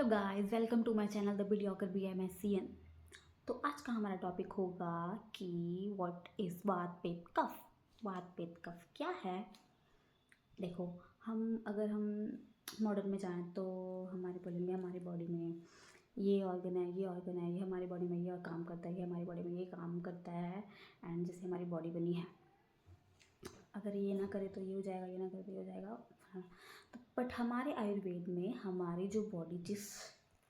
Guys, welcome to my channel the वीडियोकर BMSCN। तो आज का हमारा टॉपिक होगा कि व्हाट इज़ वात पित्त कफ। वात पित्त कफ क्या है? देखो, अगर हम मॉडर्न में जाएं तो हमारी बॉडी में ये ऑर्गन है, ये ऑर्गन है, ये हमारी बॉडी में ये काम करता है, ये हमारी बॉडी में ये काम करता है। एंड जैसे हमारी बॉडी बनी है, अगर ये ना करे तो ये हो जाएगा, ये ना करे तो ये हो जाएगा। हाँ, तो बट हमारे आयुर्वेद में हमारी जो बॉडी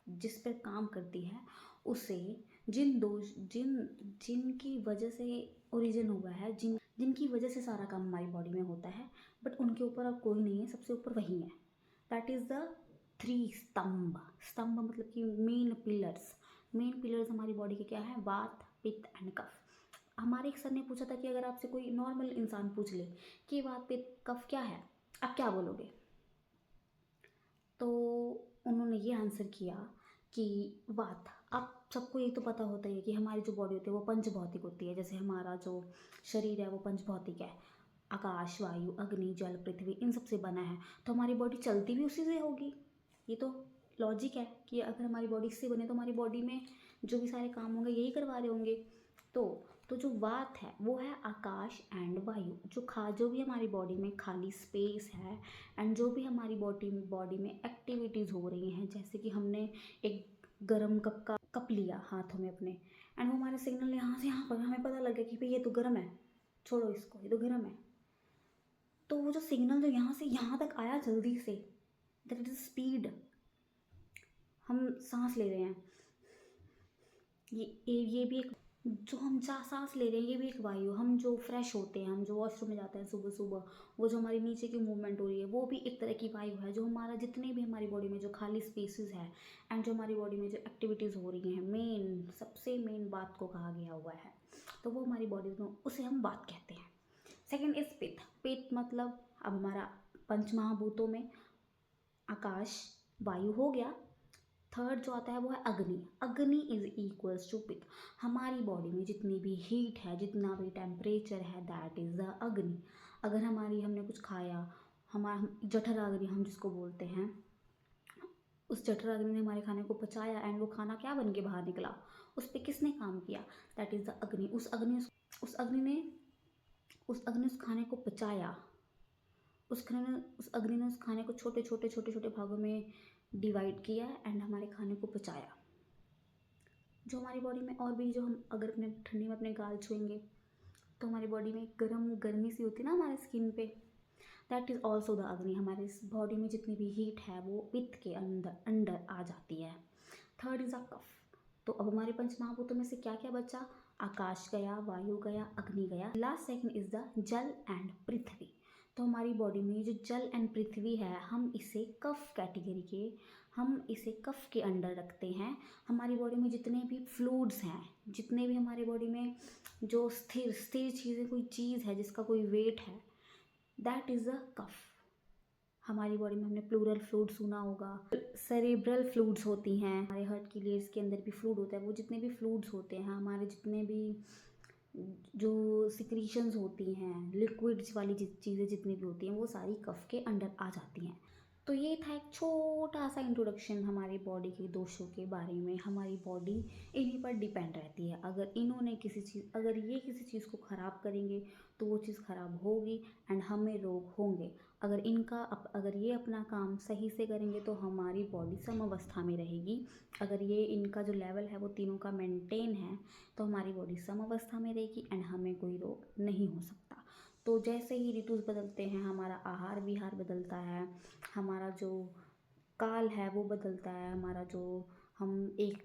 जिस पर काम करती है उसे जिनकी वजह से ओरिजिन हुआ है, जिनकी वजह से सारा काम हमारी बॉडी में होता है, बट उनके ऊपर अब कोई नहीं है, सबसे ऊपर वही है। दैट इज़ द 3 स्तंभ। स्तंभ मतलब कि मेन पिलर्स हमारी बॉडी के क्या है? वात, पित्त एंड कफ। हमारे एक सर ने पूछा था कि अगर आपसे कोई नॉर्मल इंसान पूछ ले कि वात, पित्त, कफ क्या है, आप क्या बोलोगे? तो उन्होंने ये आंसर किया कि वात। आप सबको ये तो पता होता है कि हमारी जो बॉडी होती है वो पंचभौतिक होती है। जैसे हमारा जो शरीर है वो पंचभौतिक है, आकाश, वायु, अग्नि, जल, पृथ्वी, इन सब से बना है। तो हमारी बॉडी चलती भी उसी से होगी। ये तो लॉजिक है कि अगर हमारी बॉडी इससे बने तो हमारी बॉडी में जो भी सारे काम होंगे यही करवा रहे होंगे। तो जो वात है वो है आकाश एंड वायु। जो भी हमारी बॉडी में खाली स्पेस है एंड जो भी हमारी बॉडी में एक्टिविटीज़ हो रही हैं, जैसे कि हमने एक गर्म कप लिया हाथों में अपने, एंड वो हमारे सिग्नल यहाँ से यहाँ पर हमें पता लग गया कि भाई ये तो गर्म है, छोड़ो इसको, ये तो गर्म है। तो वो जो सिग्नल जो यहाँ से यहाँ तक आया जल्दी से, दैट इज स्पीड। हम सांस ले रहे हैं, ये भी एक, जो हम सांस ले रहे हैं ये भी एक वायु। हम जो फ्रेश होते हैं, हम जो वॉशरूम में जाते हैं सुबह सुबह, वो जो हमारी नीचे की मूवमेंट हो रही है वो भी एक तरह की वायु है। जो हमारा जितने भी हमारी बॉडी में जो खाली स्पेसेस है एंड जो हमारी बॉडी में जो एक्टिविटीज़ हो रही हैं, सबसे मेन बात को कहा गया हुआ है, तो वो हमारी बॉडी में, उसे हम बात कहते हैं। सेकेंड इज पित्त। पित्त मतलब अब हमारा पंचमहाभूतों में आकाश, वायु हो गया। थर्ड जो आता है वो है अग्नि। अग्नि इज इक्वल्स टू पित्त। हमारी बॉडी में जितनी भी हीट है, जितना भी टेम्परेचर है, दैट इज़ द अग्नि। अगर हमने कुछ खाया, हमारा जठराग्नि हम जिसको बोलते हैं, उस जठराग्नि ने हमारे खाने को पचाया एंड वो खाना क्या बन के बाहर निकला, उस पर किसने काम किया? दैट इज़ द अग्नि। उस अग्नि ने उस खाने को पचाया। उस अग्नि ने उस खाने को छोटे छोटे भागों में डिवाइड किया एंड हमारे खाने को पचाया। जो हमारी बॉडी में और भी, जो हम अगर अपने ठंडी में अपने गाल छुएंगे तो हमारी बॉडी में गर्मी सी होती है ना हमारे स्किन पे, दैट इज़ ऑल्सो द अग्नि। हमारे इस बॉडी में जितनी भी हीट है वो पित्त के अंदर आ जाती है। थर्ड इज़ अ कफ। तो अब हमारे पंचमहाभूतों में से क्या क्या बचा? आकाश गया, वायु गया, अग्नि गया। लास्ट सेकंड इज द जल एंड पृथ्वी। तो हमारी बॉडी में जो जल एंड पृथ्वी है, हम इसे कफ के अंडर रखते हैं। हमारी बॉडी में जितने भी फ्लूइड्स हैं, जितने भी हमारी बॉडी में जो स्थिर चीज़ें, कोई चीज़ है जिसका कोई वेट है, दैट इज़ अ कफ। हमारी बॉडी में हमने प्लूरल फ्लूइड सुना होगा, सेरेब्रल फ्लूइड्स होती हैं, हमारे हार्ट की लेयर्स के अंदर भी फ्लूइड होता है। वो जितने भी फ्लूइड्स होते हैं, हमारे जितने भी जो सिक्रीशंस होती हैं, लिक्विड्स वाली चीज़ें जितनी भी होती हैं, वो सारी कफ के अंडर आ जाती हैं। तो ये था एक छोटा सा इंट्रोडक्शन हमारी बॉडी के दोषों के बारे में। हमारी बॉडी इन्हीं पर डिपेंड रहती है। अगर ये किसी चीज़ को ख़राब करेंगे तो वो चीज़ ख़राब होगी एंड हमें रोग होंगे। अगर ये अपना काम सही से करेंगे तो हमारी बॉडी समअवस्था में रहेगी। अगर ये इनका जो लेवल है वो तीनों का मेंटेन है तो हमारी बॉडी समअवस्था में रहेगी एंड हमें कोई रोग नहीं हो सकता। तो जैसे ही ऋतु बदलते हैं, हमारा आहार विहार बदलता है, हमारा जो काल है वो बदलता है, हमारा जो हम एक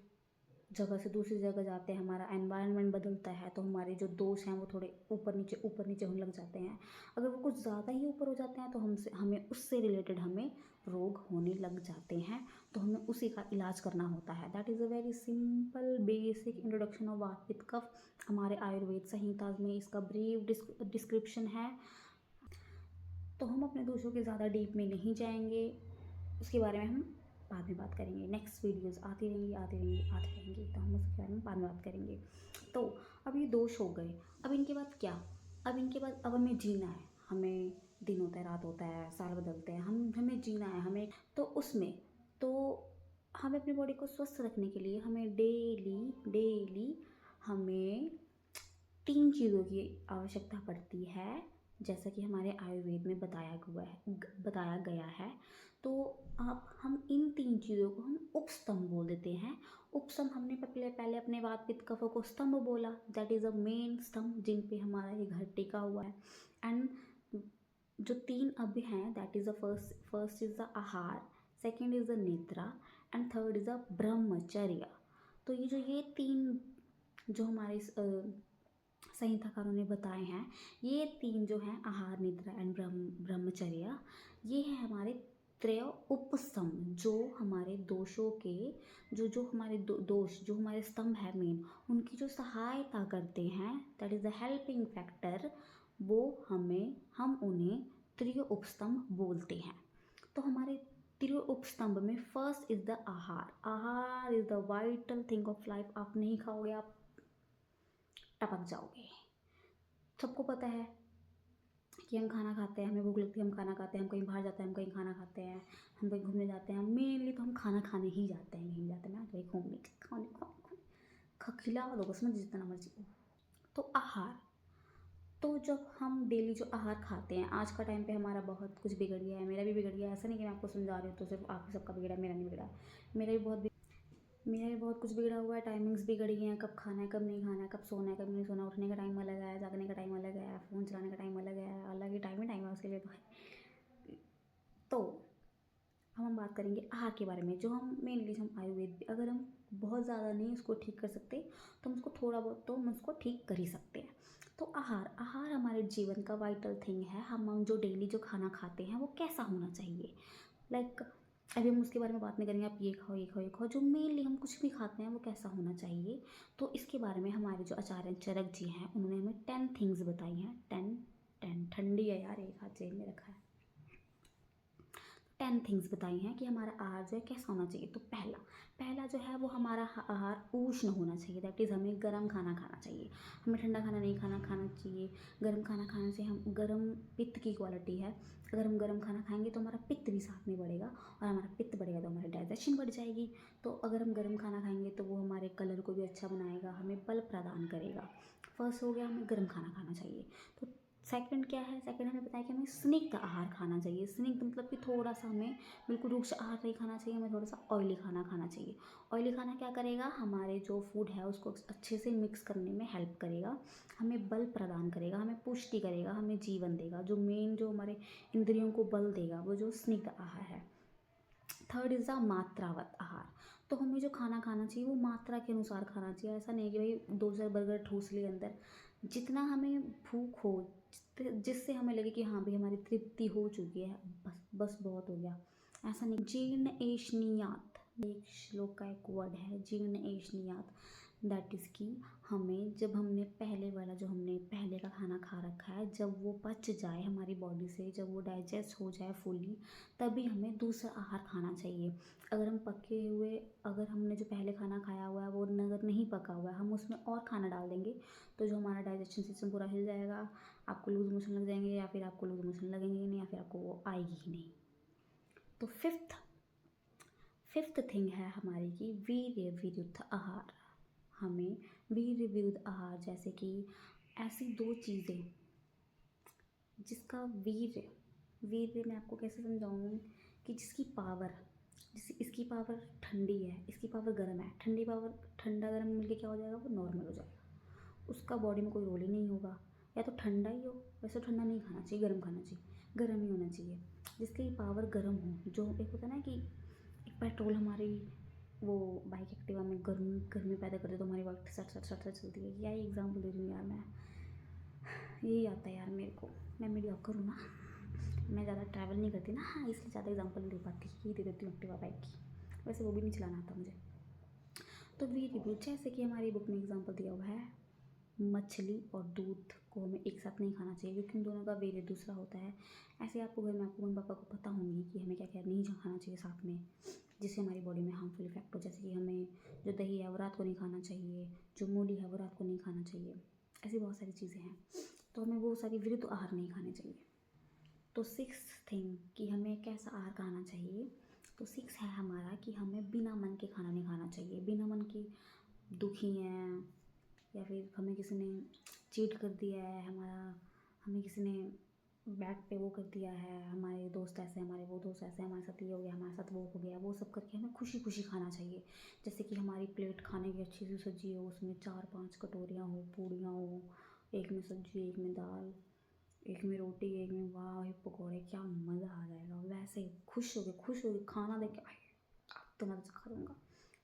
जगह से दूसरी जगह जाते हैं, हमारा एनवायरनमेंट बदलता है, तो हमारे जो दोष हैं वो थोड़े ऊपर नीचे होने लग जाते हैं। अगर वो कुछ ज़्यादा ही ऊपर हो जाते हैं तो हमें उससे रिलेटेड हमें रोग होने लग जाते हैं, तो हमें उसी का इलाज करना होता है। That is a very simple basic introduction of वात पित्त कफ। हमारे आयुर्वेद संहिता में इसका ब्रीफ डिस्क्रिप्शन है। तो हम अपने दोषों के ज़्यादा डीप में नहीं जाएंगे, उसके बारे में हम बाद में बात करेंगे। नेक्स्ट वीडियोस आती रहेंगी, तो हम उसके बारे में बाद में बात करेंगे। तो अब ये दोष हो गए, अब इनके बाद क्या? अब हमें जीना है। हमें दिन होता है, रात होता है, साल बदलते हैं, हमें जीना है। हमें तो उसमें तो हमें अपनी बॉडी को स्वस्थ रखने के लिए हमें डेली हमें 3 चीज़ों की आवश्यकता पड़ती है, जैसा कि हमारे आयुर्वेद में बताया गया है। तो अब हम इन 3 चीज़ों को हम उपस्तंभ बोल देते हैं। उपस्तंभ हमने पहले अपने वात पित्त कफों को स्तंभ बोला, दैट इज़ अ मेन स्तंभ जिन पे हमारा ये घर टिका हुआ है। एंड जो 3 अब हैं, that is the first is the आहार, सेकंड इज़ द निद्रा एंड थर्ड इज़ द ब्रह्मचर्य। तो ये 3 जो हमारे संहिताकारों ने बताए हैं, ये 3 जो हैं आहार, निद्रा एंड ब्रह्मचर्य, ये है हमारे त्रय उपस्तंभ, जो हमारे दोषों के जो हमारे दोष जो हमारे स्तंभ है मेन, उनकी जो सहायता करते हैं, that is the helping factor, वो हम उन्हें त्रय उपस्तंभ बोलते हैं। तो हमारे त्रय उपस्तंभ में फर्स्ट इज द आहार। आहार is the vital thing of life. आप नहीं खाओगे आप टपक जाओगे। सबको पता है कि हम खाना खाते हैं, हमें भूख लगती है, हम खाना खाते हैं, हम कहीं बाहर जाते हैं, हम कहीं खाना खाते हैं, हम कहीं घूमने जाते हैं, मेनली तो हम खाना खाने ही जाते हैं, यहीं जाते हैं ना, कहीं घूमने खाने खिला दो बस में जितना मर्जी। तो आहार, तो जब हम डेली जो आहार खाते हैं, आज का टाइम पे हमारा बहुत कुछ बिगड़ गया है, मेरा भी बिगड़ गया है। ऐसा नहीं कि मैं आपको समझा रही हूँ तो सिर्फ आप सबका बिगड़ा है, मेरा नहीं बिगड़ा। मेरा भी बहुत कुछ बिगड़ा हुआ है, टाइमिंग्स बिगड़ गई हैं, कब खाना है कब नहीं खाना है, कब सोना है कब नहीं सोना, उठने का टाइम अलग है, जागने का टाइम अलग है, फ़ोन चलाने का टाइम अलग है, अलग ही टाइम है उसके लिए। तो हम बात करेंगे आहार के बारे में, जो हम मेनली हम आयुर्वेद, अगर हम बहुत ज़्यादा नहीं उसको ठीक कर सकते तो हम उसको थोड़ा बहुत तो हम उसको ठीक कर ही सकते हैं। तो आहार हमारे जीवन का वाइटल थिंग है। हम जो डेली जो खाना खाते हैं वो कैसा होना चाहिए, लाइक अभी हम उसके बारे में बात नहीं करेंगे, आप ये खाओ ये खाओ ये खाओ, जो मेनली हम कुछ भी खाते हैं वो कैसा होना चाहिए। तो इसके बारे में हमारे जो आचार्य चरक जी हैं, उन्होंने हमें 10 थिंग्स बताई हैं। 10 ठंडी है यार, एक हाथ जेब में रखा है। 10 थिंग्स बताई हैं कि हमारा आहार जो है कैसा होना चाहिए। तो पहला जो है वो हमारा आहार उष्ण होना चाहिए, दैट इज़ हमें गर्म खाना खाना चाहिए। हमें ठंडा खाना नहीं खाना चाहिए। गर्म खाना खाने से हम गर्म पित्त की क्वालिटी है, अगर हम गर्म खाना खाएंगे तो हमारा पित्त भी साथ में बढ़ेगा, और हमारा पित्त बढ़ेगा तो हमारी डाइजेशन बढ़ जाएगी। तो अगर हम गर्म खाना खाएंगे तो वो हमारे कलर को भी अच्छा बनाएगा, हमें बल प्रदान करेगा। फर्स्ट हो गया, हमें गर्म खाना खाना चाहिए। तो सेकंड क्या है, सेकंड हमें बताया कि हमें स्निग्ध आहार खाना चाहिए। स्निग्ध मतलब कि थोड़ा सा हमें बिल्कुल रुक्ष आहार नहीं खाना चाहिए, हमें थोड़ा सा ऑयली खाना खाना चाहिए। ऑयली खाना क्या करेगा, हमारे जो फूड है उसको अच्छे से मिक्स करने में हेल्प करेगा, हमें बल प्रदान करेगा, हमें पुष्टि करेगा, हमें जीवन देगा। जो मेन जो हमारे इंद्रियों को बल देगा वो जो स्निग्ध आहार है। थर्ड इज़ द मात्रावत आहार। तो हमें जो खाना खाना चाहिए वो मात्रा के अनुसार खाना चाहिए। ऐसा नहीं कि भाई 2 बर्गर ठूस लिए अंदर, जितना हमें भूख हो, जिससे हमें लगे कि हाँ भाई हमारी तृप्ति हो चुकी है, बस बहुत हो गया, ऐसा नहीं। जीर्ण एशनियात, एक श्लोक का एक वर्ड है जीर्ण एशनियात, दैट इज़ की हमें जब हमने पहले का खाना खा रखा है, जब वो पच जाए हमारी बॉडी से, जब वो डाइजेस्ट हो जाए फुली, तभी हमें दूसरा आहार खाना चाहिए। अगर हमने जो पहले खाना खाया हुआ है वो अगर नहीं पका हुआ है, हम उसमें और खाना डाल देंगे तो जो हमारा डाइजेशन सिस्टम पूरा हिल जाएगा, आपको लूज मोशन लग जाएंगे, या फिर आपको लूज मोशन लगेंगे ही नहीं, या फिर आपको वो आएगी ही नहीं। तो फिफ्थ थिंग है हमारी की वीर्य विरुद्ध आहार। हमें वीर्य विरुद्ध आहार, जैसे कि ऐसी 2 चीज़ें जिसका वीर्य मैं आपको कैसे समझाऊँ, कि इसकी पावर ठंडी है, इसकी पावर गर्म है। ठंडा गर्म मिलके क्या हो जाएगा, वो नॉर्मल हो जाएगा, उसका बॉडी में कोई रोल ही नहीं होगा। या तो ठंडा ही हो, वैसे तो ठंडा नहीं खाना चाहिए, गर्म खाना चाहिए, गर्म ही होना चाहिए, जिसकी पावर गर्म हो। जो एक होता है ना कि एक पेट्रोल हमारी वो बाइक एक्टिवा में गर्मी पैदा करते तो हमारी बाइक सट सट सट सट चलती है। यही एग्जाम्पल दे रही हूँ यार मैं, यही आता है यार मेरे को, मैं मीडियोकर हूँ ना, मैं ज़्यादा ट्रैवल नहीं करती ना, हाँ इसलिए ज़्यादा एग्जांपल नहीं दे पाती, ही दे देती हूँ एक्टिवा बाइक की, वैसे वो भी नहीं चलाना आता मुझे। तो वी रिव्यू, जैसे कि हमारी बुक में एग्जांपल दिया हुआ है, मछली और दूध को हमें एक साथ नहीं खाना चाहिए, क्योंकि उन दोनों का वेर्य दूसरा होता है। ऐसे आपको घर में आपको मम्मी पापा को पता होंगी कि हमें क्या क्या नहीं खाना चाहिए साथ में, जिससे हमारी बॉडी में हार्मफुल इफेक्ट हो। जैसे कि हमें जो दही है वो रात को नहीं खाना चाहिए, जो मूली है वो रात को नहीं खाना चाहिए, ऐसी बहुत सारी चीज़ें हैं। तो हमें वो सारी विरुद्ध आहार नहीं खाने चाहिए। तो 6th थिंग कि हमें कैसा आहार खाना चाहिए, तो 6 है हमारा कि हमें बिना मन के खाना नहीं खाना चाहिए। बिना मन के दुखी हैं या फिर हमें किसी ने चीट कर दिया है, हमें किसी ने बैक पे वो कर दिया है, हमारे दोस्त ऐसे, हमारे वो दोस्त ऐसे, हमारे साथ ये हो गया, हमारे साथ वो हो गया, वो सब करके हमें खुशी खुशी खाना चाहिए। जैसे कि हमारी प्लेट खाने की अच्छी सी सजी हो, उसमें 4-5 कटोरियाँ हो, पूड़ियाँ हो, एक में सब्जी, एक में दाल, एक में रोटी, एक में वाह ये पकौड़े, क्या मज़ा आ जाएगा। वैसे खुश हो के खाना देख के अब तो मैं तो खा दूँगा।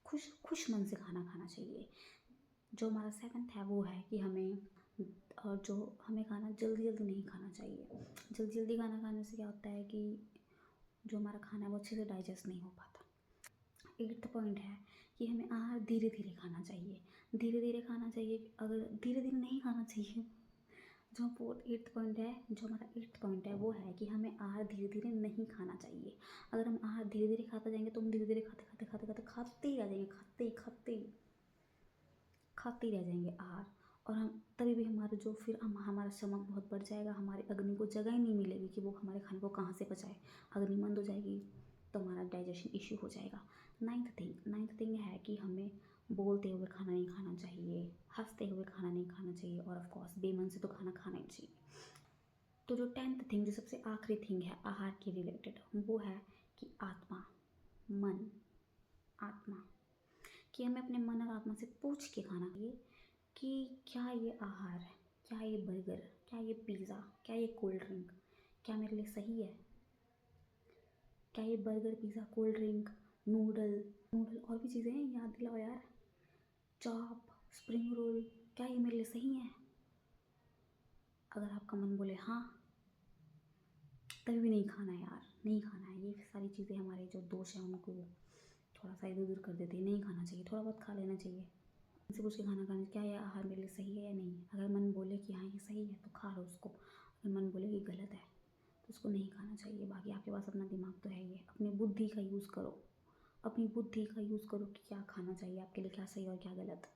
खुश खुश मन से खाना खाना चाहिए। जो हमारा 7th है वो है कि हमें जो हमें खाना जल्दी जल्दी नहीं खाना चाहिए। जल्दी जल्दी खाना खाने से क्या होता है कि जो हमारा खाना है वो अच्छे से डाइजेस्ट नहीं हो पाता। 8th पॉइंट है कि हमें आहार धीरे धीरे खाना चाहिए। धीरे धीरे खाना चाहिए, अगर धीरे धीरे नहीं खाना चाहिए। जो 8th पॉइंट है, जो हमारा 8th पॉइंट है वो है कि हमें आहार धीरे धीरे नहीं खाना चाहिए। अगर हम आहार धीरे धीरे खाते जाएंगे तो हम धीरे धीरे खाते खाते खाते खाते खाते ही रह जाएंगे, खाते ही रह जाएंगे आहार। और हम तभी भी हमारे जो फिर हमारा स्टमक बहुत बढ़ जाएगा, हमारे अग्नि को जगह ही नहीं मिलेगी कि वो हमारे खाने को कहाँ से पचाए। अग्नि मंद हो जाएगी तो हमारा डाइजेशन इश्यू हो जाएगा। 9th थिंग है कि हमें बोलते हुए खाना नहीं खाना चाहिए, हंसते हुए खाना नहीं खाना चाहिए, और ऑफ कोर्स बेमन से तो खाना खाना ही चाहिए। तो जो 10th थिंग, जो सबसे आखिरी थिंग है आहार के रिलेटेड, वो है कि आत्मा, मन, आत्मा, कि हमें अपने मन और आत्मा से पूछ के खाना चाहिए कि क्या ये आहार है, क्या ये बर्गर, क्या ये पिज़्ज़ा, क्या ये कोल्ड ड्रिंक, क्या मेरे लिए सही है। क्या ये burger, pizza, cold drink, noodle और भी चीज़ें हैं, याद दिलाओ यार, चाप, स्प्रिंग रोल, क्या ये मेरे लिए सही है। अगर आपका मन बोले हाँ, तभी भी नहीं खाना है यार, नहीं खाना है। ये सारी चीज़ें हमारे जो दोष हैं उनको थोड़ा सा इधर उधर कर देते हैं। नहीं खाना चाहिए, थोड़ा बहुत खा लेना चाहिए। उनसे पूछ के खाना खाना, क्या ये आहार मेरे लिए सही है या नहीं। अगर मन बोले कि हाँ ये सही है तो खा लो उसको, अगर मन बोले कि गलत है तो उसको नहीं खाना चाहिए। बाकी आपके पास अपना दिमाग तो है ही है, अपनी बुद्धि का यूज़ करो, अपनी बुद्धि का यूज़ करो कि क्या खाना चाहिए आपके लिए, क्या सही और क्या गलत।